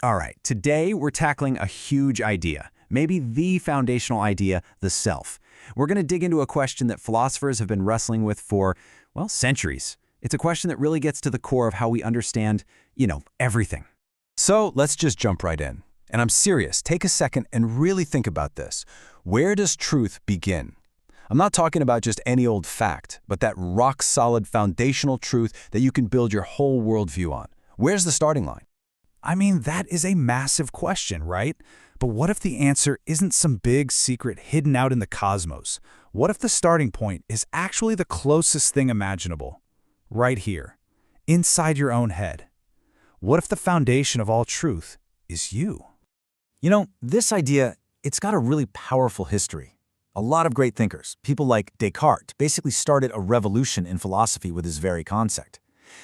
All right, today we're tackling a huge idea, maybe the foundational idea, the self. We're going to dig into a question that philosophers have been wrestling with for, well, centuries. It's a question that really gets to the core of how we understand, everything. So let's just jump right in. And I'm serious, take a second and really think about this. Where does truth begin? I'm not talking about just any old fact, but that rock-solid foundational truth that you can build your whole worldview on. Where's the starting line? I mean, that is a massive question, right? But what if the answer isn't some big secret hidden out in the cosmos? What if the starting point is actually the closest thing imaginable? Right here, inside your own head. What if the foundation of all truth is you? This idea, it's got a really powerful history. A lot of great thinkers, people like Descartes, basically started a revolution in philosophy with this very concept.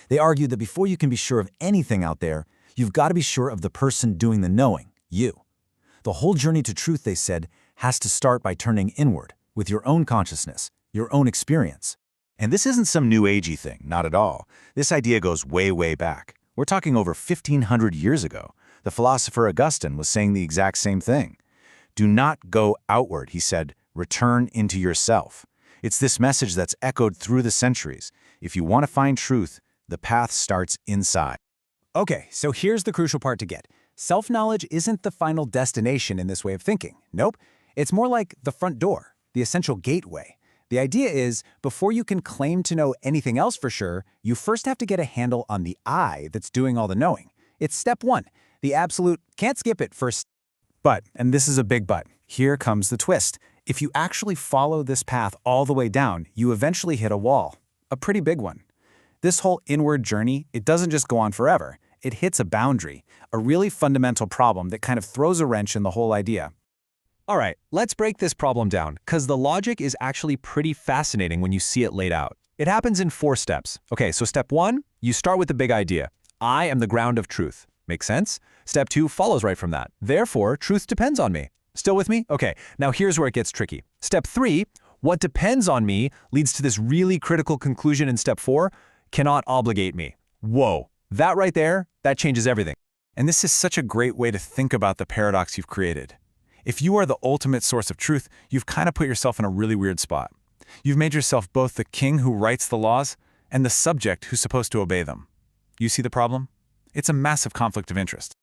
They argued that before you can be sure of anything out there, you've got to be sure of the person doing the knowing, you. The whole journey to truth, they said, has to start by turning inward, with your own consciousness, your own experience. And this isn't some new agey thing, not at all. This idea goes way, way back. We're talking over 1,500 years ago. The philosopher Augustine was saying the exact same thing. Do not go outward, he said, return into yourself. It's this message that's echoed through the centuries. If you want to find truth, the path starts inside. Okay, so here's the crucial part to get. Self-knowledge isn't the final destination in this way of thinking. Nope. It's more like the front door, the essential gateway. The idea is, before you can claim to know anything else for sure, you first have to get a handle on the I that's doing all the knowing. It's step one, the absolute can't skip it first. But, and this is a big but, here comes the twist. If you actually follow this path all the way down, you eventually hit a wall. A pretty big one. This whole inward journey, it doesn't just go on forever. It hits a boundary, a really fundamental problem that kind of throws a wrench in the whole idea. All right, let's break this problem down, because the logic is actually pretty fascinating when you see it laid out. It happens in 4 steps. Okay, so step 1, you start with the big idea. I am the ground of truth. Make sense? Step 2 follows right from that. Therefore, truth depends on me. Still with me? Okay, now here's where it gets tricky. Step 3, what depends on me leads to this really critical conclusion in step 4, cannot obligate me. Whoa, that right there, that changes everything. And this is such a great way to think about the paradox you've created. If you are the ultimate source of truth, you've kind of put yourself in a really weird spot. You've made yourself both the king who writes the laws and the subject who's supposed to obey them. You see the problem? It's a massive conflict of interest.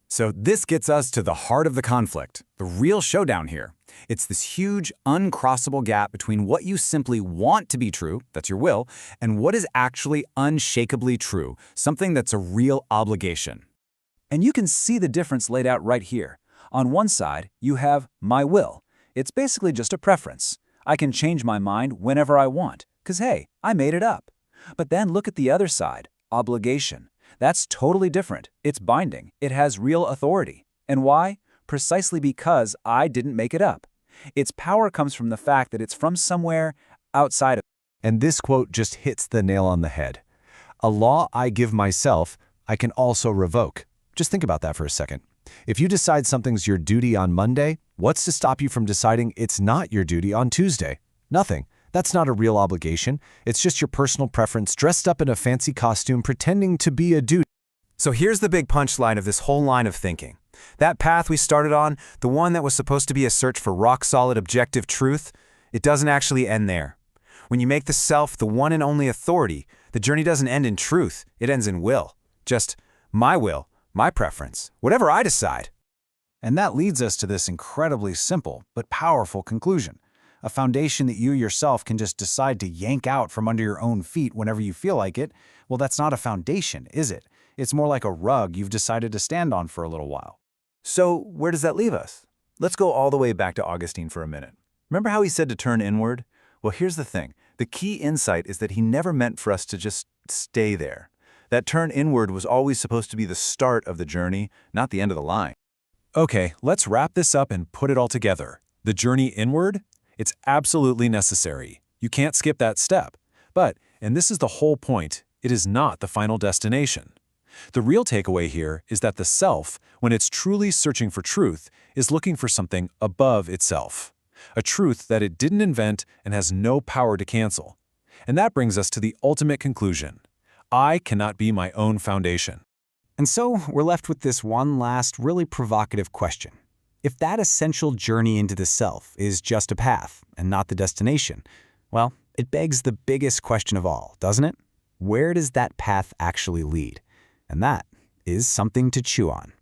So this gets us to the heart of the conflict, the real showdown here. It's this huge, uncrossable gap between what you simply want to be true, that's your will, and what is actually unshakably true, something that's a real obligation. And you can see the difference laid out right here. On one side, you have my will. It's basically just a preference. I can change my mind whenever I want, because hey, I made it up. But then look at the other side, obligation. That's totally different. It's binding. It has real authority. And why? Precisely because I didn't make it up. Its power comes from the fact that it's from somewhere outside of. And this quote just hits the nail on the head. A law I give myself, I can also revoke. Just think about that for a second. If you decide something's your duty on Monday, what's to stop you from deciding it's not your duty on Tuesday? Nothing. That's not a real obligation. It's just your personal preference dressed up in a fancy costume pretending to be a duty. So here's the big punchline of this whole line of thinking. That path we started on, the one that was supposed to be a search for rock-solid objective truth, it doesn't actually end there. When you make the self the one and only authority, the journey doesn't end in truth, it ends in will. Just my will, my preference, whatever I decide. And that leads us to this incredibly simple but powerful conclusion. A foundation that you yourself can just decide to yank out from under your own feet whenever you feel like it, well, that's not a foundation, is it? It's more like a rug you've decided to stand on for a little while. So where does that leave us? Let's go all the way back to Augustine for a minute. Remember how he said to turn inward? Well, here's the thing. The key insight is that he never meant for us to just stay there. That turn inward was always supposed to be the start of the journey, not the end of the line. Okay, let's wrap this up and put it all together. The journey inward? It's absolutely necessary. You can't skip that step. But, and this is the whole point, it is not the final destination. The real takeaway here is that the self, when it's truly searching for truth, is looking for something above itself. A truth that it didn't invent and has no power to cancel. And that brings us to the ultimate conclusion. I cannot be my own foundation. And so we're left with this one last really provocative question. If that essential journey into the self is just a path and not the destination, well, it begs the biggest question of all, doesn't it? Where does that path actually lead? And that is something to chew on.